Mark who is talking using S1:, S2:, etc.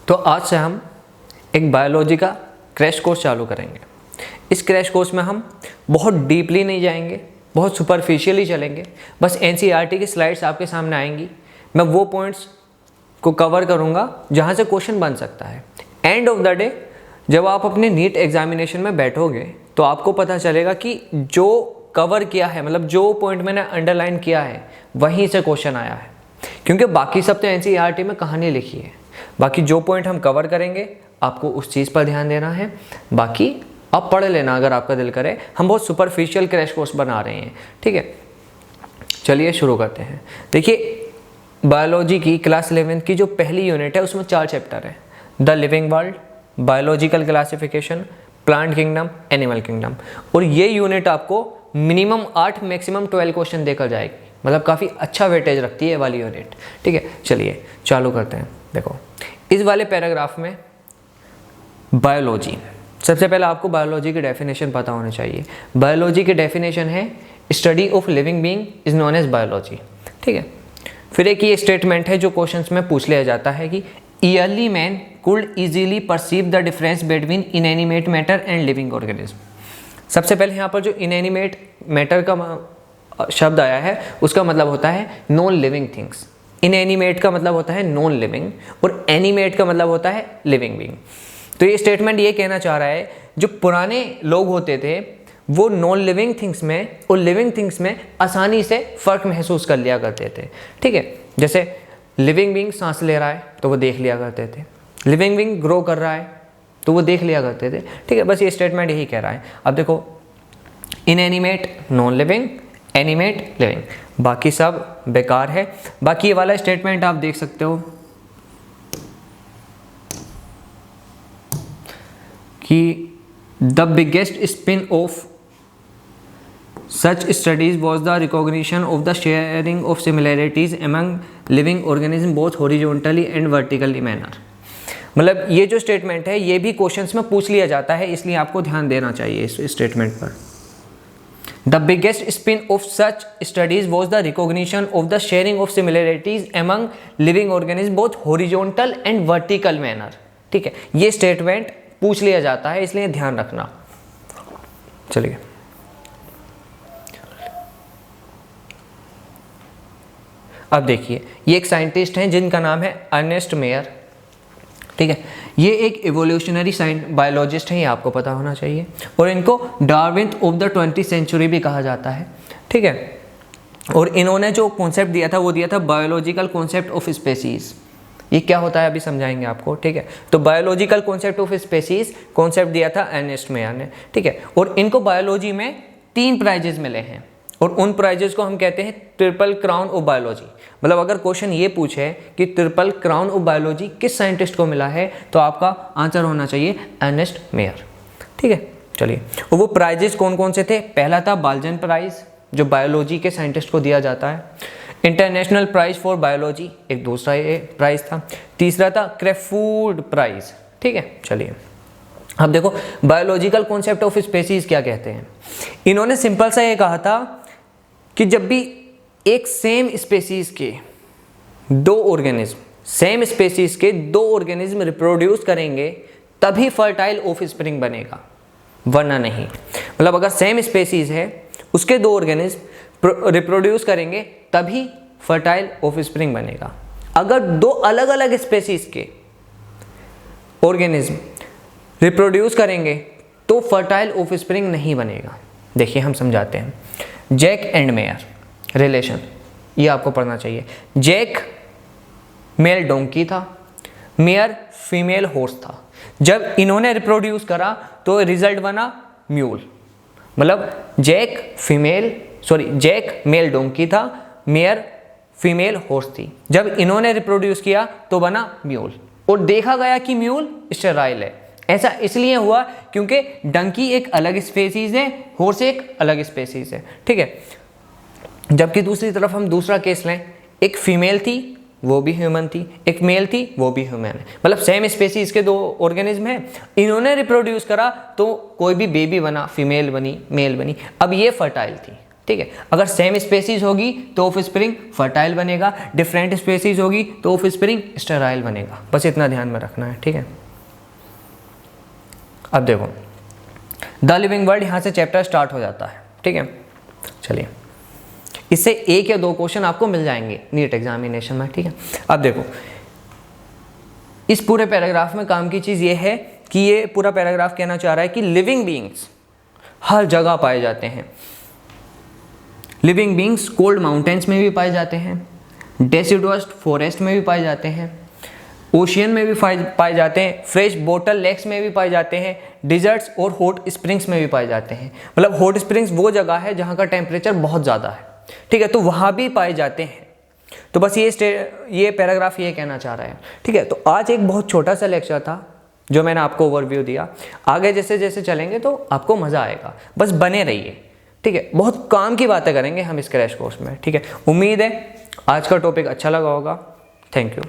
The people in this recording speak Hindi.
S1: तो आज से हम एक बायोलॉजी का क्रैश कोर्स चालू करेंगे। इस क्रैश कोर्स में हम बहुत डीपली नहीं जाएंगे, बहुत सुपरफिशियली चलेंगे। बस एनसीईआरटी की स्लाइड्स आपके सामने आएंगी, मैं वो पॉइंट्स को कवर करूँगा जहाँ से क्वेश्चन बन सकता है। एंड ऑफ द डे जब आप अपने नीट एग्जामिनेशन में बैठोगे तो आपको पता चलेगा कि जो कवर किया है, मतलब जो पॉइंट मैंने अंडरलाइन किया है वहीं से क्वेश्चन आया है। क्योंकि बाकी सब तो एनसीईआरटी में कहानी लिखी है, बाकी जो पॉइंट हम कवर करेंगे आपको उस चीज़ पर ध्यान देना है। बाकी आप पढ़ लेना अगर आपका दिल करे। हम बहुत सुपरफिशियल क्रैश कोर्स बना रहे हैं, ठीक है। चलिए शुरू करते हैं। देखिए, बायोलॉजी की क्लास 11 की जो पहली यूनिट है उसमें 4 चैप्टर है। The living world, biological classification, plant kingdom, animal kingdom. और ये यूनिट आपको मिनिमम 8 मैक्सिमम 12 क्वेश्चन देकर जाएगी, मतलब काफ़ी अच्छा वेटेज रखती है ये वाली यूनिट, ठीक है। चलिए चालू करते हैं। देखो, इस वाले पैराग्राफ में बायोलॉजी, सबसे पहले आपको बायोलॉजी की डेफिनेशन पता होनी चाहिए। बायोलॉजी की डेफिनेशन है study of living being is known as biology, ठीक है। फिर एक ये स्टेटमेंट है जो क्वेश्चंस में पूछ लिया जाता है कि yearly man could easily perceive the difference between inanimate matter and living organism. सबसे पहले यहाँ पर जो इनएनिमेट मैटर का शब्द आया है उसका मतलब होता है नॉन लिविंग थिंग्स। इनएनिमेट का मतलब होता है नॉन लिविंग और एनिमेट का मतलब होता है लिविंग बीइंग। तो ये स्टेटमेंट ये कहना चाह रहा है जो पुराने लोग होते थे वो नॉन लिविंग थिंग्स में और लिविंग थिंग्स में आसानी से फ़र्क महसूस कर लिया करते थे, ठीक है। जैसे लिविंग बीइंग सांस ले रहा है तो वो देख लिया करते थे, लिविंग बीइंग ग्रो कर रहा है तो वो देख लिया करते थे, ठीक है। बस ये स्टेटमेंट यही कह रहा है। अब देखो, inanimate non living, animate living, बाकी सब बेकार है। बाकी ये वाला स्टेटमेंट आप देख सकते हो कि the biggest spin of such studies was the recognition of the sharing of similarities among living organism both horizontally and vertically manner. मतलब ये जो स्टेटमेंट है ये भी क्वेश्चंस में पूछ लिया जाता है, इसलिए आपको ध्यान देना चाहिए इस स्टेटमेंट पर। The biggest spin of such studies was the recognition of the sharing of similarities among living organism both horizontal and vertical manner, ठीक है। ये स्टेटमेंट पूछ लिया जाता है, इसलिए ध्यान रखना। चलिए, अब देखिए, ये एक साइंटिस्ट हैं जिनका नाम है अर्नेस्ट मेयर, ठीक है। ये एक इवोल्यूशनरी बायोलॉजिस्ट हैं, ये आपको पता होना चाहिए। और इनको Darwin of the 20th century भी कहा जाता है, ठीक है। और इन्होंने जो कॉन्सेप्ट दिया था वो दिया था बायोलॉजिकल कॉन्सेप्ट ऑफ स्पेसीज। ये क्या होता है अभी समझाएंगे आपको, ठीक है। तो biological concept of species concept दिया था अर्नेस्ट मेयर ने, ठीक है। और इनको बायोलॉजी में 3 प्राइजेज मिले हैं और उन प्राइजेस को हम कहते हैं ट्रिपल क्राउन ऑफ बायोलॉजी। मतलब अगर क्वेश्चन ये पूछे कि ट्रिपल क्राउन ऑफ बायोलॉजी किस साइंटिस्ट को मिला है तो आपका आंसर होना चाहिए अर्नेस्ट मेयर, ठीक है। चलिए, और वो प्राइजेस कौन कौन से थे? पहला था बाल्जन प्राइज जो बायोलॉजी के साइंटिस्ट को दिया जाता है। इंटरनेशनल प्राइज फॉर बायोलॉजी एक दूसरा प्राइज था। तीसरा था क्रेफूड प्राइज, ठीक है। चलिए, अब देखो बायोलॉजिकल कॉन्सेप्ट ऑफ स्पेसीज क्या कहते हैं। इन्होंने सिंपल सा ये कहा था कि जब भी एक सेम स्पेसीज के 2 ऑर्गेनिज्म, सेम स्पेसीज के 2 ऑर्गेनिज्म रिप्रोड्यूस करेंगे तभी फर्टाइल ऑफस्प्रिंग बनेगा, वरना नहीं। मतलब अगर सेम स्पेसीज है उसके 2 ऑर्गेनिज्म रिप्रोड्यूस करेंगे तभी फर्टाइल ऑफस्प्रिंग बनेगा। अगर 2 अलग अलग स्पेसीज के ऑर्गेनिज्म रिप्रोड्यूस करेंगे तो फर्टाइल ऑफस्प्रिंग नहीं बनेगा। देखिए हम समझाते हैं। जैक एंड मेयर रिलेशन, ये आपको पढ़ना चाहिए। जैक मेल डोंकी था, मेयर फीमेल हॉर्स था। जब इन्होंने रिप्रोड्यूस करा तो रिजल्ट बना म्यूल। मतलब जैक मेल डोंकी था, मेयर फीमेल हॉर्स थी। जब इन्होंने रिप्रोड्यूस किया तो बना म्यूल। और देखा गया कि म्यूल स्टेराइल है। ऐसा इसलिए हुआ क्योंकि डंकी एक अलग स्पेसीज है, हॉर्स एक अलग स्पेसीज है, ठीक है। जबकि दूसरी तरफ हम दूसरा केस लें, एक फीमेल थी वो भी ह्यूमन थी, एक मेल थी वो भी ह्यूमन है। मतलब सेम स्पेसीज के 2 ऑर्गेनिज्म हैं, इन्होंने रिप्रोड्यूस करा तो कोई भी बेबी बना, फीमेल बनी, मेल बनी। अब ये फर्टाइल थी, ठीक है। अगर सेम स्पेसीज होगी तो ऑफ स्प्रिंग फर्टाइल बनेगा, डिफरेंट स्पेसीज होगी तो ऑफ स्प्रिंग स्टेराइल बनेगा। बस इतना ध्यान में रखना है, ठीक है। अब देखो द लिविंग वर्ल्ड, यहाँ से चैप्टर स्टार्ट हो जाता है, ठीक है। चलिए, इससे 1 या 2 क्वेश्चन आपको मिल जाएंगे नीट एग्जामिनेशन में, ठीक है। अब देखो इस पूरे पैराग्राफ में काम की चीज़ ये है कि ये पूरा पैराग्राफ कहना चाह रहा है कि लिविंग बीइंग्स हर जगह पाए जाते हैं। लिविंग बीइंग्स कोल्ड माउंटेन्स में भी पाए जाते हैं, डेसिडुअस फॉरेस्ट में भी पाए जाते हैं, ओशियन में भी पाए जाते हैं, फ्रेश बॉटल लेक्स में भी पाए जाते हैं, डिजर्ट्स और हॉट स्प्रिंग्स में भी पाए जाते हैं। मतलब हॉट स्प्रिंग्स वो जगह है जहाँ का टेम्परेचर बहुत ज़्यादा है, ठीक है, तो वहाँ भी पाए जाते हैं। तो बस ये पैराग्राफ ये कहना चाह रहा है, ठीक है। तो आज एक बहुत छोटा सा लेक्चर था जो मैंने आपको ओवरव्यू दिया। आगे जैसे जैसे चलेंगे तो आपको मज़ा आएगा, बस बने रहिए, ठीक है। बहुत काम की बातें करेंगे हम इस क्रैश कोर्स में, ठीक है। उम्मीद है आज का टॉपिक अच्छा लगा होगा। Thank you.